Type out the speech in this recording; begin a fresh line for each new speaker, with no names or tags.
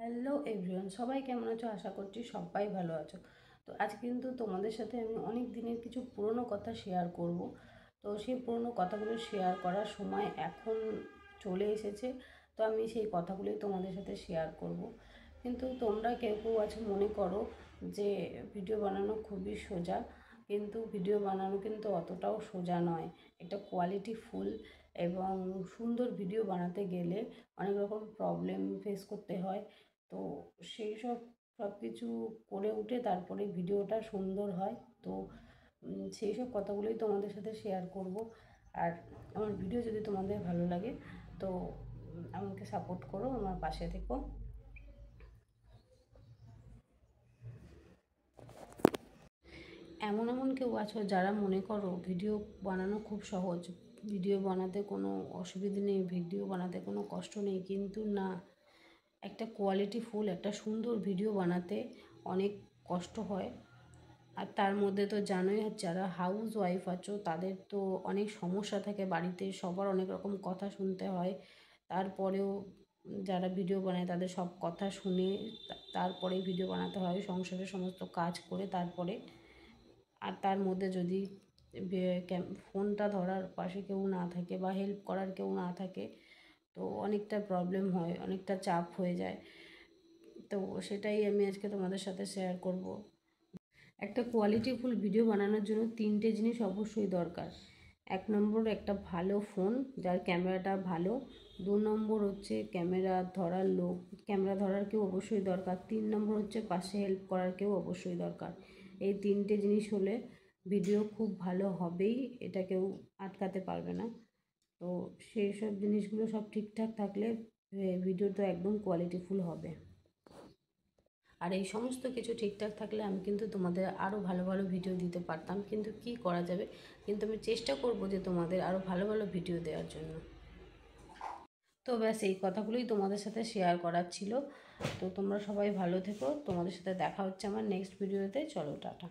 Hello everyone, সবাই কেমন আছো? আশা করছি সবাই ভালো আছো। তো আজ কিন্তু তোমাদের সাথে আমি অনেক দিনের কিছু পুরনো কথা শেয়ার করব। তো সেই পুরনো কথাগুলো শেয়ার করার সময় এখন চলে এসেছে। তো আমি সেই কথাগুলোই তোমাদের সাথে শেয়ার করব। কিন্তু তোমরা কেউ কেউ আছে মনে করো যে ভিডিও বানানো খুবই সোজা, কিন্তু ভিডিও বানানো কিন্তু অতটাও সোজা নয়। একটা কোয়ালিটিফুল এবং সুন্দর ভিডিও বানাতে গেলে অনেক রকম প্রবলেম ফেস করতে হয়। তো সেই সব কিছু করে উঠে তারপরে ভিডিওটা সুন্দর হয়। তো সেই সব কথাগুলোই তোমাদের সাথে শেয়ার করব। আর আমার ভিডিও যদি তোমাদের ভালো লাগে তো আমাকে সাপোর্ট করো, আমার পাশে থেকো। এমন এমন কেউ আছো যারা মনে করো ভিডিও বানানো খুব সহজ, ভিডিও বানাতে কোনো অসুবিধে নেই, ভিডিও বানাতে কোনো কষ্ট নেই, কিন্তু না, একটা কোয়ালিটিফুল একটা সুন্দর ভিডিও বানাতে অনেক কষ্ট হয়। আর তার মধ্যে তো জানোই, যারা হাউস ওয়াইফ আছো তাদের তো অনেক সমস্যা থাকে বাড়িতে, সবার অনেক রকম কথা শুনতে হয়। তারপরেও যারা ভিডিও বানায় তাদের সব কথা শুনে তারপরে ভিডিও বানাতে হয়, সংসারের সমস্ত কাজ করে তারপরে। আর তার মধ্যে যদি ফোনটা ধরার পাশে কেউ না থাকে বা হেল্প করার কেউ না থাকে তো অনেকটা প্রবলেম হয়, অনেকটা চাপ হয়ে যায়। তো সেটাই আমি আজকে তোমাদের সাথে শেয়ার করব। একটা কোয়ালিটিফুল ভিডিও বানানোর জন্য তিনটে জিনিস অবশ্যই দরকার। 1 নম্বর একটা ভালো ফোন যার ক্যামেরাটা ভালো। 2 নম্বর হচ্ছে ক্যামেরা ধরার কেউ অবশ্যই দরকার। 3 নম্বর হচ্ছে পাশে হেল্প করার কেউ অবশ্যই দরকার। এই তিনটে জিনিস হলে ভিডিও খুব ভালো হবেই, এটা কেউ আটকাতে পারবে না। তো সেই সব জিনিসগুলো সব ঠিকঠাক থাকলে ভিডিও তো একদম কোয়ালিটিফুল হবে। আর এই সমস্ত কিছু ঠিকঠাক থাকলে আমি কিন্তু তোমাদের আরও ভালো ভালো ভিডিও দিতে পারতাম, কিন্তু কি করা যাবে, কিন্তু আমি চেষ্টা করব যে তোমাদের আরও ভালো ভালো ভিডিও দেওয়ার জন্য। তো ব্যাস এই কথাগুলোই তোমাদের সাথে শেয়ার করার ছিল। তো তোমরা সবাই ভালো থেকো, তোমাদের সাথে দেখা হচ্ছে আমার নেক্সট ভিডিওতে। চলো, টাটা।